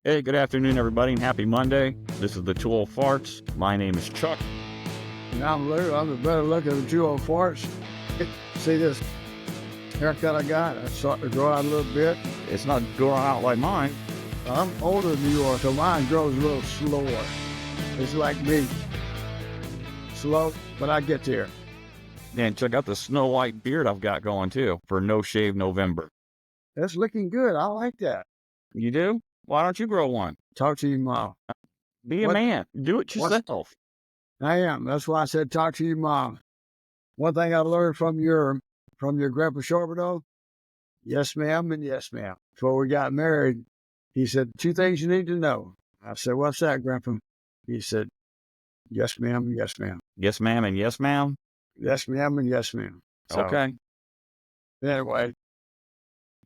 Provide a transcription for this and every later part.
Hey, good afternoon, everybody, and happy Monday. This is the Two Old Farts. My name is Chuck. And I'm Lou. I'm the better looking of the two old farts. See this haircut I got? It's starting to grow out a little bit. It's not growing out like mine. I'm older than you are, so mine grows a little slower. It's like me. Slow, but I get there. And check out the snow white beard I've got going, too, for No Shave November. That's looking good. I like that. You do? Why don't you grow one? Talk to your mom. Be a man. Do it yourself. I am. That's why I said talk to your mom. One thing I learned from your Grandpa Charbonneau, yes, ma'am, and yes, ma'am. Before we got married, he said, 2 things you need to know. I said, what's that, Grandpa? He said, yes, ma'am, and yes, ma'am. Yes, ma'am, and yes, ma'am? Yes, ma'am, and yes, ma'am. So, okay. Anyway.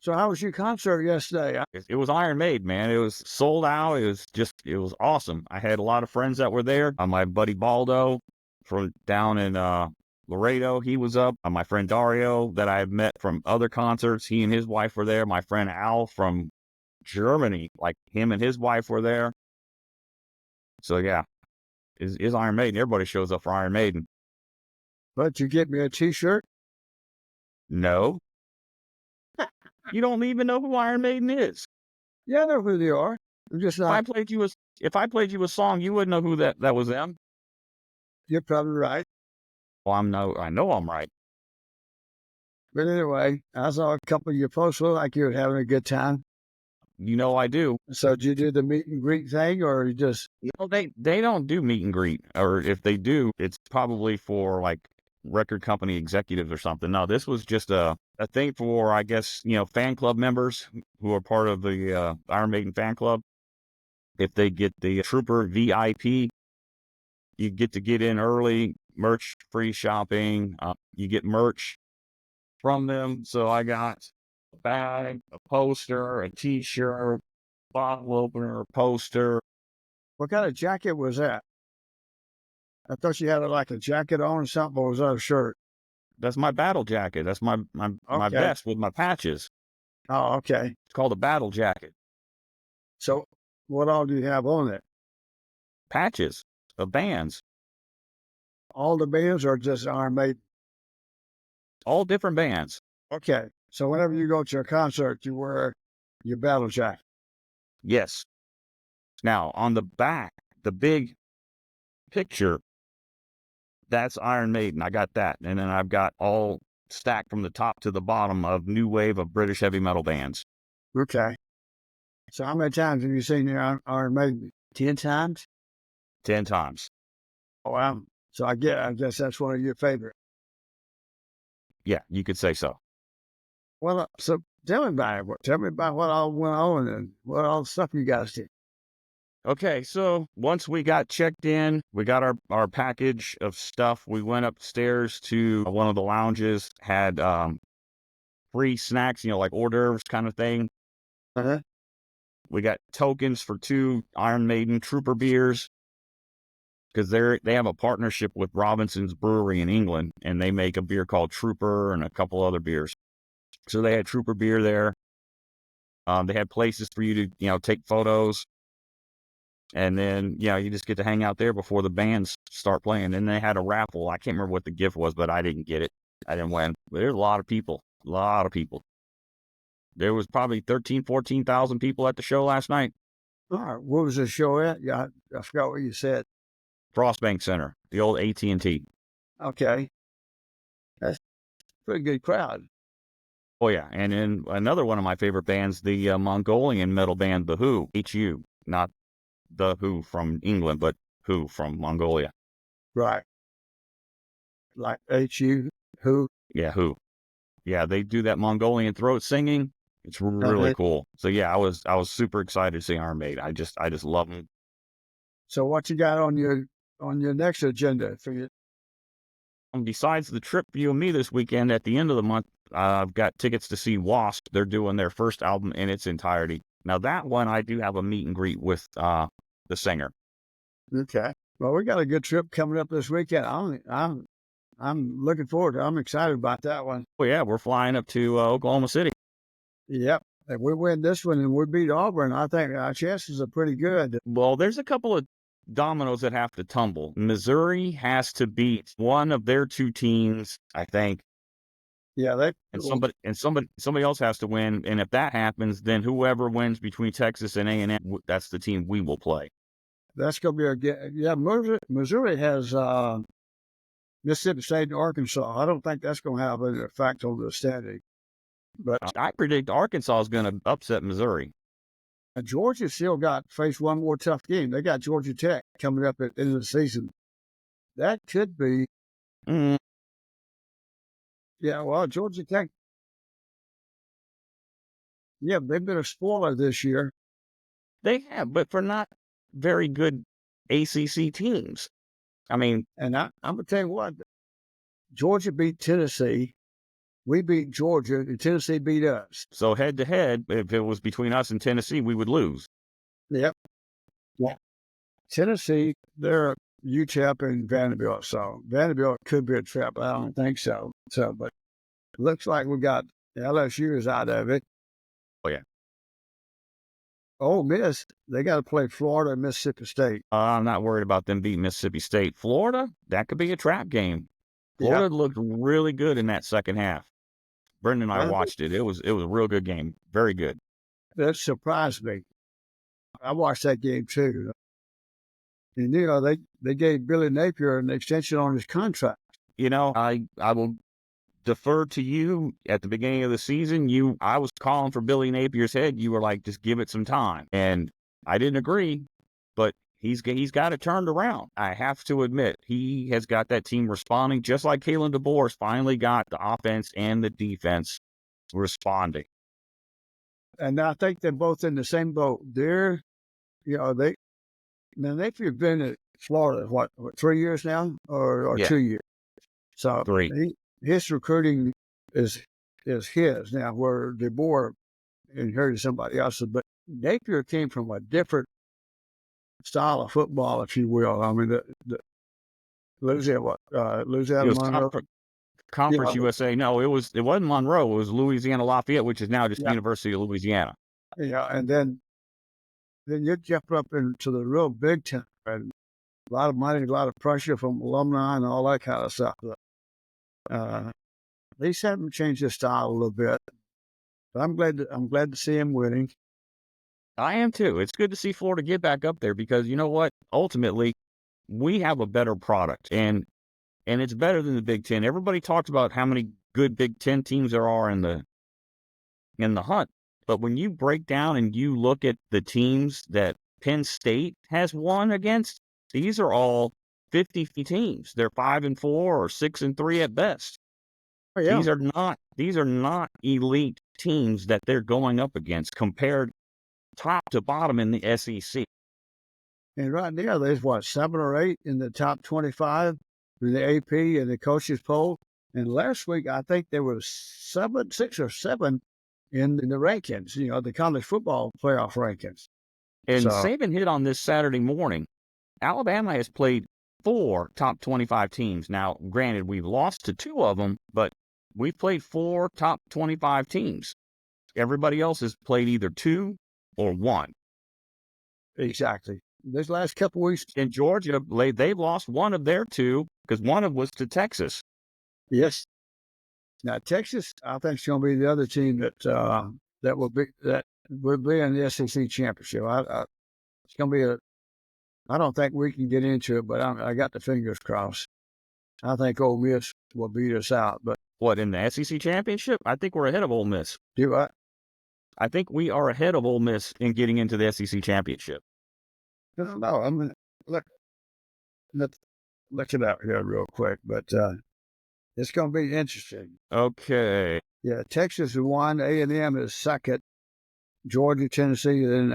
So how was your concert yesterday? It was Iron Maiden, man. It was sold out. It was awesome. I had a lot of friends that were there. My buddy Baldo from down in Laredo, he was up. My friend Dario that I had met from other concerts, he and his wife were there. My friend Al from Germany, like him and his wife were there. So yeah, is Iron Maiden. Everybody shows up for Iron Maiden. But you get me a t-shirt? No. You don't even know who Iron Maiden is. Yeah, I know who they are. I'm just not. If I played you a song, you wouldn't know who that was them. You're probably right. Well, I know I'm right. But anyway, I saw a couple of your posts look like you were having a good time. You know I do. So did you do the meet and greet thing, or you just? No, they don't do meet and greet, or if they do, it's probably for like record company executives or something. No, this was just a thing for, I guess, fan club members who are part of the Iron Maiden fan club. If they get the Trooper VIP, you get to get in early, merch free shopping. You get merch from them. So I got a bag, a poster, a t-shirt, bottle opener, a poster. What kind of jacket was that? I thought you had like a jacket on or something, or was that a shirt? That's my battle jacket. That's my vest with my patches. Oh, okay. It's called a battle jacket. So what all do you have on it? Patches of bands. All the bands or just Iron Maiden? All different bands. Okay. So whenever you go to a concert, you wear your battle jacket? Yes. Now, on the back, the big picture, that's Iron Maiden. I got that. And then I've got all stacked from the top to the bottom of new wave of British heavy metal bands. Okay. So how many times have you seen your Iron Maiden? 10 times? 10 times. Oh, wow. So I guess that's one of your favorite. Yeah, you could say so. Well, so tell me about it. Tell me about what all went on and what all the stuff you guys did. Okay, so once we got checked in, we got our package of stuff. We went upstairs to one of the lounges, had free snacks, like hors d'oeuvres kind of thing. Uh-huh. We got tokens for 2 Iron Maiden Trooper beers because they have a partnership with Robinson's Brewery in England, and they make a beer called Trooper and a couple other beers. So they had Trooper beer there. They had places for you to, take photos. And then, you just get to hang out there before the bands start playing. And they had a raffle. I can't remember what the gift was, but I didn't get it. I didn't win. But there's a lot of people. There was probably 14,000 people at the show last night. All right. What was the show at? Yeah, I forgot what you said. Frostbank Center, the old AT&T. Okay. That's a pretty good crowd. Oh, yeah. And then another one of my favorite bands, the Mongolian metal band, The Who, H-U, not The Who from England, but Who from Mongolia. Right. Like H-U, Who? Yeah, Who. Yeah, they do that Mongolian throat singing. It's really cool. So yeah, I was super excited to see Iron Maiden. I just love them. So what you got on your next agenda for you? Besides the trip for you and me this weekend, at the end of the month, I've got tickets to see Wasp. They're doing their first album in its entirety. Now that one, I do have a meet and greet with the singer. Okay. Well, we got a good trip coming up this weekend. I'm looking forward to it. I'm excited about that one. Oh yeah, we're flying up to Oklahoma City. Yep. if we win this one and we beat Auburn, I think our chances are pretty good. Well, there's a couple of dominoes that have to tumble. Missouri has to beat one of their two teams, I think, Yeah, they and somebody else has to win. And if that happens, then whoever wins between Texas and A&M, that's the team we will play. that's going to be yeah. Missouri has Mississippi State and Arkansas. I don't think that's going to have an effect on the standing. But I predict Arkansas is going to upset Missouri. Georgia still got faced one more tough game. They got Georgia Tech coming up at the end of the season. That could be. Mm, Yeah, well, Georgia Tech. Yeah, they've been a spoiler this year. they have, but for not very good ACC teams. I mean, And I'm going to tell you what, Georgia beat Tennessee. We beat Georgia, and Tennessee beat us. so head to head, if it was between us and Tennessee, we would lose. Yep. Yeah. Tennessee, they're UTEP and Vanderbilt. So Vanderbilt could be a trap. I don't think so. But it looks like we got LSU is out of it. Oh, yeah. Ole Miss, they got to play Florida and Mississippi State. I'm not worried about them beating Mississippi State. Florida, that could be a trap game. Florida looked really good in that second half. Brendan and I watched it. It was a real good game. Very good. That surprised me. I watched that game too. And, they gave Billy Napier an extension on his contract. I will defer to you at the beginning of the season. I was calling for Billy Napier's head. You were like, just give it some time. And I didn't agree, but he's got it turned around. I have to admit, he has got that team responding, just like Kalen DeBoer's finally got the offense and the defense responding. And I think they're both in the same boat. They've been at Florida, what 3 years now or Yeah. 2 years? So 3. His recruiting is his now, where DeBoer inherited somebody else's. But Napier came from a different style of football, if you will. I mean, the Louisiana Monroe. Conference USA. No, it wasn't Monroe. It was Louisiana Lafayette, which is now just University of Louisiana. Yeah, and then you jump up into the real Big Ten, and a lot of money, a lot of pressure from alumni and all that kind of stuff. At least have him change his style a little bit. But I'm glad to see him winning. I am too. It's good to see Florida get back up there because you know what? Ultimately, we have a better product and it's better than the Big Ten. Everybody talks about how many good Big Ten teams there are in the hunt. But when you break down and you look at the teams that Penn State has won against, these are all 50 teams. They're 5-4 or 6-3 at best. Oh, yeah. These are not elite teams that they're going up against compared top to bottom in the SEC. And right now, there's 7 or 8 in the top 25 in the AP and the coaches poll. And last week, I think there was 6 or 7 in the rankings, the college football playoff rankings. And Saban hit on this Saturday morning. Alabama has played 4 top 25 teams. Now, granted, we've lost to 2 of them, but we've played 4 top 25 teams. Everybody else has played either 2 or 1. Exactly. This last couple weeks in Georgia, they've lost one of their 2 because one of them was to Texas. Yes. Now Texas, I think, is going to be the other team that will be in the SEC championship. It's going to be I don't think we can get into it, but I got the fingers crossed. I think Ole Miss will beat us out. But what, in the SEC championship? I think we're ahead of Ole Miss. Do I? I think we are ahead of Ole Miss in getting into the SEC championship. No, I mean, let's look it out here real quick, but it's going to be interesting. Okay. Yeah, Texas is 1, A&M is 2nd, Georgia, Tennessee, then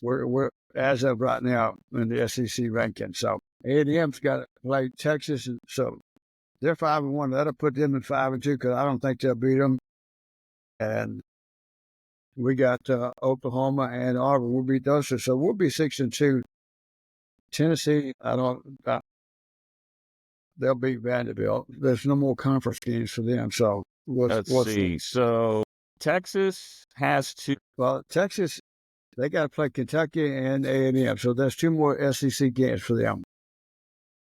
we're as of right now in the SEC ranking. So A&M's got to play Texas, and so they're 5-1. That'll put them in 5-2 because I don't think they'll beat them. And we got Oklahoma and Auburn. We'll beat those two, so we'll be 6-2. Tennessee, they'll beat Vanderbilt. There's no more conference games for them. So let's see. So Texas has two. Well, Texas, they got to play Kentucky and A&M, so there's 2 more SEC games for them.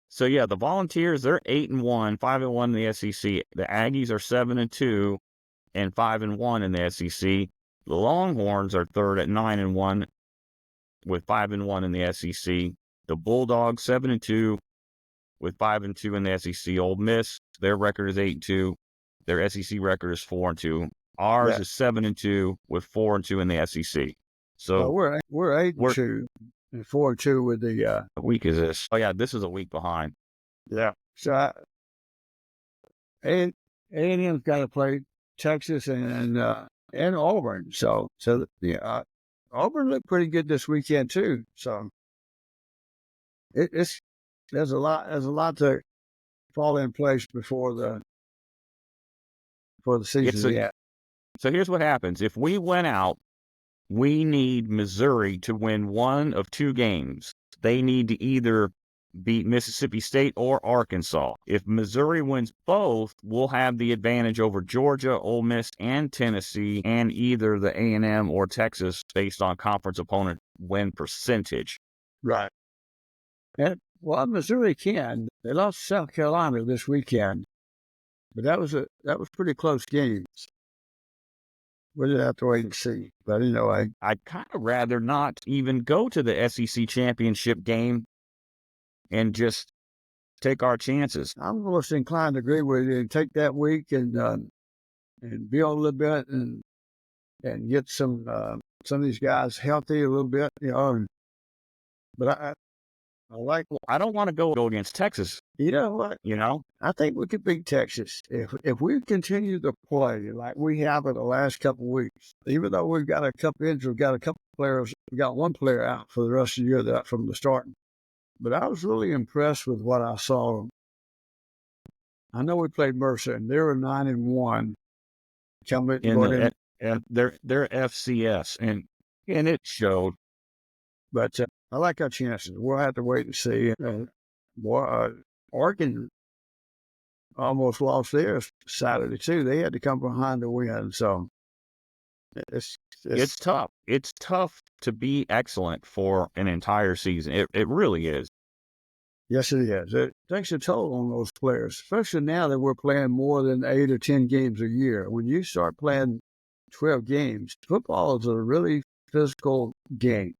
So yeah, the Volunteers, they're 8-1, 5-1 in the SEC. The Aggies are 7-2 and 5-1 in the SEC. The Longhorns are third at 9-1 with 5-1 in the SEC. The Bulldogs 7-2 with 5-2 in the SEC. Ole Miss, their record is 8-2. Their SEC record is 4-2. Ours is 7-2 with 4-2 in the SEC. So well, we're 8-2 and 4-2 with the. What week is this? Oh yeah, this is a week behind. Yeah. So A&M's got to play Texas and Auburn. So yeah, Auburn looked pretty good this weekend too. So there's a lot to fall in place before the season. So here's what happens. If we win out, we need Missouri to win one of 2 games. They need to either beat Mississippi State or Arkansas. If Missouri wins both, we'll have the advantage over Georgia, Ole Miss, and Tennessee, and either the A&M or Texas based on conference opponent win percentage. Right. And well, Missouri can. They lost South Carolina this weekend, but that was pretty close games. We'll just have to wait and see. But anyway, I'd kind of rather not even go to the SEC championship game and just take our chances. I'm almost inclined to agree with you and take that week and build a little bit and get some of these guys healthy a little bit, But I like. I don't want to go against Texas. You know what? I think we could beat Texas if we continue to play like we have in the last couple of weeks. Even though we've got a couple injuries, we've got a couple players, we got 1 player out for the rest of the year from the start. But I was really impressed with what I saw. I know we played Mercer, and they were 9-1. And they're FCS, and it showed. But I like our chances. We'll have to wait and see. Oregon almost lost theirs Saturday too. They had to come behind to win. So it's tough. It's tough to be excellent for an entire season. It really is. Yes, it is. It takes a toll on those players, especially now that we're playing more than 8 or 10 games a year. When you start playing 12 games, football is a really physical game,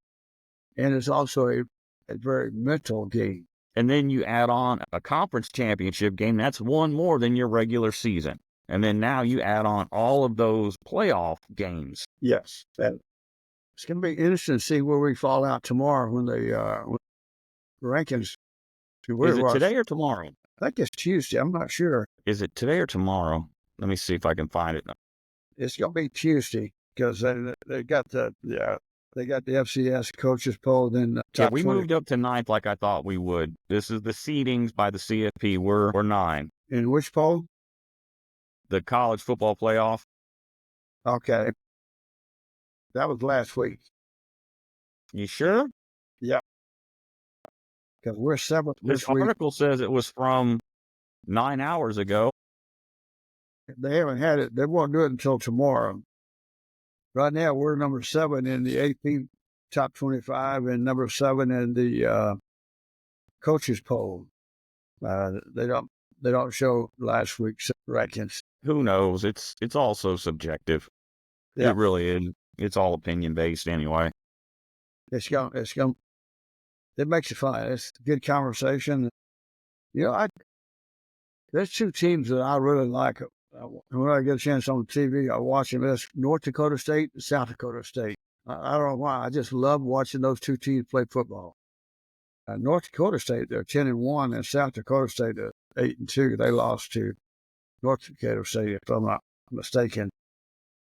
and it's also a very mental game. And then you add on a conference championship game. That's 1 more than your regular season. And then now you add on all of those playoff games. Yes. It's going to be interesting to see where we fall out tomorrow when the rankings. Is it today or tomorrow? I think it's Tuesday. I'm not sure. Is it today or tomorrow? Let me see if I can find it. It's going to be Tuesday because they got the FCS coaches poll. Then we moved up to 9th like I thought we would. This is the seedings by the CFP. We're 9. In which poll? The college football playoff. Okay. That was last week. You sure? Yeah. Because we're 7th this article says it was from 9 hours ago. They haven't had it. They won't do it until tomorrow. Right now, we're number 7 in the AP top 25 and number 7 in the coaches poll. They don't show last week's rankings. Who knows? It's all so subjective. Yeah. It really is. It's all opinion based anyway. It makes it fun. It's a good conversation. There's 2 teams that I really like. When I get a chance on TV, I watch them. That's North Dakota State and South Dakota State. I don't know why. I just love watching those 2 teams play football. North Dakota State, they're 10-1, and South Dakota State, 8-2. They lost to North Dakota State, if I'm not mistaken,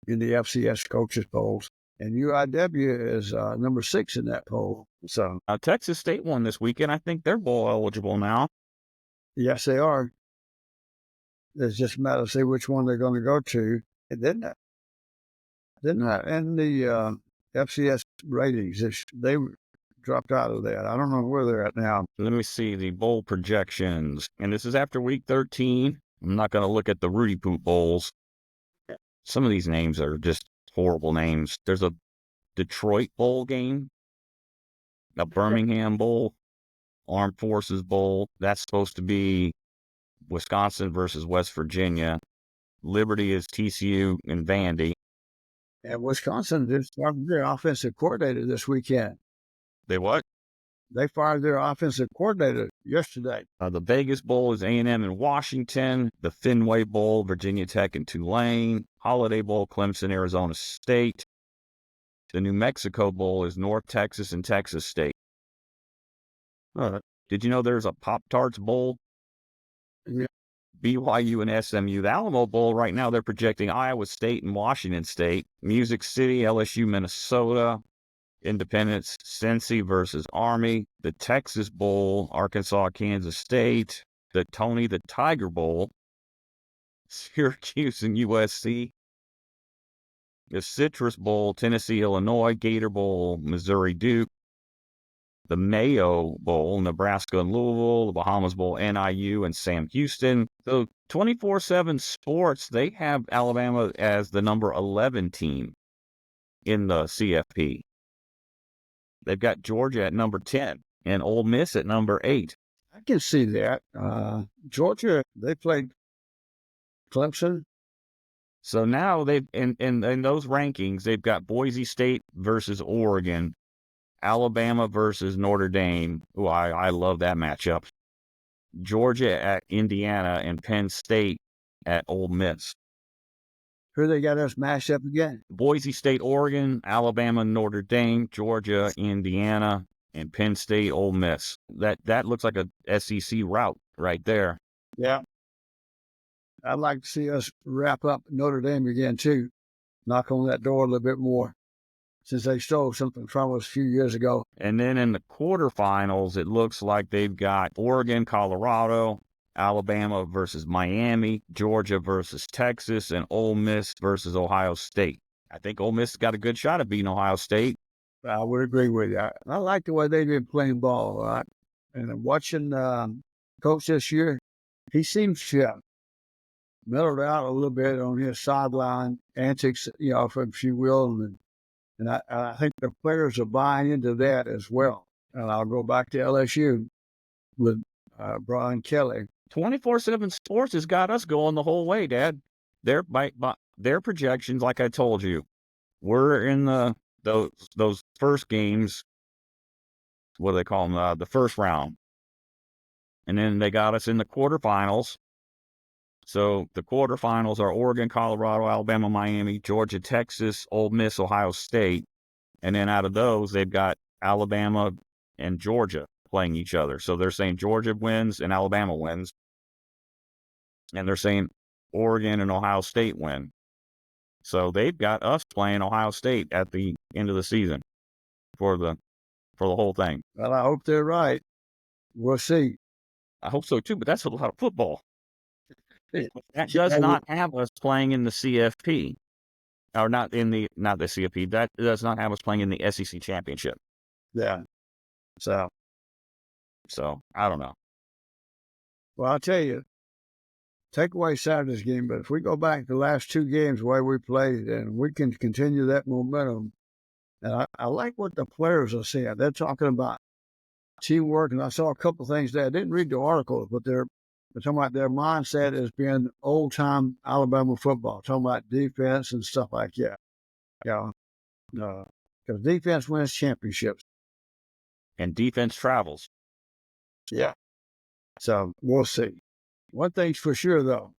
in the FCS coaches polls. And UIW is number 6 in that poll. So Texas State won this weekend. I think they're bowl eligible now. Yes, they are. It's just a matter of see which one they're going to go to. And then in the FCS ratings, they dropped out of that. I don't know where they're at now. Let me see the bowl projections. And this is after week 13. I'm not going to look at the Rudy Poop bowls. Some of these names are just horrible names. There's a Detroit Bowl game, a Birmingham Bowl, Armed Forces Bowl. That's supposed to be Wisconsin versus West Virginia. Liberty is TCU and Vandy. And Wisconsin just fired their offensive coordinator this weekend. They what? They fired their offensive coordinator yesterday. The Vegas Bowl is A&M in Washington. The Fenway Bowl, Virginia Tech and Tulane. Holiday Bowl, Clemson, Arizona State. The New Mexico Bowl is North Texas and Texas State. Did you know there's a Pop-Tarts Bowl? Yeah. BYU and SMU. The Alamo Bowl right now, they're projecting Iowa State and Washington State. Music City, LSU, Minnesota. Independence, Cincy versus Army. The Texas Bowl, Arkansas, Kansas State. The Tony the Tiger Bowl, Syracuse and USC. The Citrus Bowl, Tennessee, Illinois. Gator Bowl, Missouri, Duke. The Mayo Bowl, Nebraska and Louisville. The Bahamas Bowl, NIU and Sam Houston. So 24/7 Sports, they have Alabama as the number 11 team in the CFP. They've got Georgia at number 10 and Ole Miss at number 8. I can see that. Georgia, they played Clemson. So now they've in those rankings, they've got Boise State versus Oregon, Alabama versus Notre Dame. Oh, I love that matchup. Georgia at Indiana and Penn State at Ole Miss. Who they got us mashed up again? Boise State, Oregon, Alabama, Notre Dame, Georgia, Indiana, and Penn State, Ole Miss. That looks like a SEC route right there. Yeah. I'd like to see us wrap up Notre Dame again, too. Knock on that door a little bit more, since they stole something from us a few years ago. And then in the quarterfinals, it looks like they've got Oregon, Colorado, Alabama versus Miami, Georgia versus Texas, and Ole Miss versus Ohio State. I think Ole Miss has got a good shot at beating Ohio State. I would agree with you. I like the way they've been playing ball, right? And watching Coach this year, he seems to mellowed out a little bit on his sideline antics, if you will. And I think the players are buying into that as well. And I'll go back to LSU with Brian Kelly. 24/7 Sports has got us going the whole way, Dad. Their projections, like I told you, we're in those first games. What do they call them? The first round, and then they got us in the quarterfinals. So the quarterfinals are Oregon, Colorado, Alabama, Miami, Georgia, Texas, Ole Miss, Ohio State, and then out of those they've got Alabama and Georgia playing each other. So they're saying Georgia wins and Alabama wins. And they're saying Oregon and Ohio State win. So they've got us playing Ohio State at the end of the season for the whole thing. Well, I hope they're right. We'll see. I hope so too, but that's a lot of football. That does not have us playing in the CFP. Or not the CFP. That does not have us playing in the SEC championship. Yeah. So I don't know. Well, I'll tell you, take away Saturday's game, but if we go back to the last two games the way we played, and we can continue that momentum, and I like what the players are saying. They're talking about teamwork, and I saw a couple of things there. I didn't read the articles, but they're talking about their mindset as being old-time Alabama football, talking about defense and stuff like that. Yeah. Because defense wins championships. And defense travels. Yeah. So we'll see. One thing's for sure, though.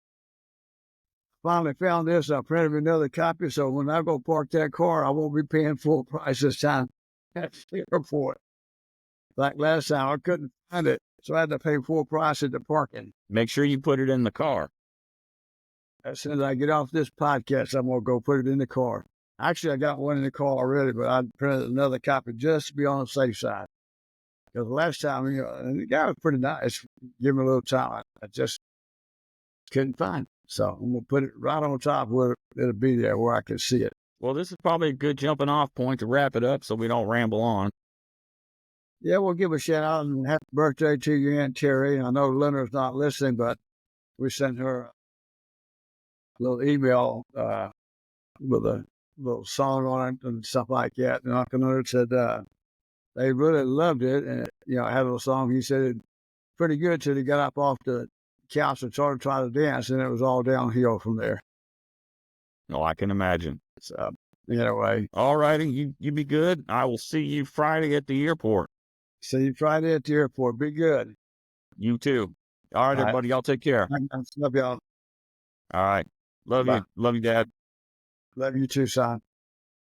Finally found this. I printed another copy, so when I go park that car, I won't be paying full price this time at the airport. Like last time, I couldn't find it, so I had to pay full price at the parking. Make sure you put it in the car. As soon as I get off this podcast, I'm going to go put it in the car. Actually, I got one in the car already, but I printed another copy just to be on the safe side. Because last time, and the guy was pretty nice. Give me a little time. I just couldn't find it. So I'm going to put it right on top where it'll be there where I can see it. Well, this is probably a good jumping off point to wrap it up so we don't ramble on. Yeah, we'll give a shout out and happy birthday to your Aunt Terry. I know Leonard's not listening, but we sent her a little email with a little song on it and stuff like that. And Uncle Leonard said they really loved it, and you know, I had a little song. He said it pretty good till he got up off the couch and started trying to dance, and it was all downhill from there. Oh, I can imagine. So anyway, All righty, you be good. I will see you Friday at the airport. see you Friday at the airport. Be good. You too. All right, All right. everybody, y'all take care. I love y'all. All right. Love Bye. you. Love you, Dad. Love you too, son.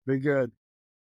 Be good.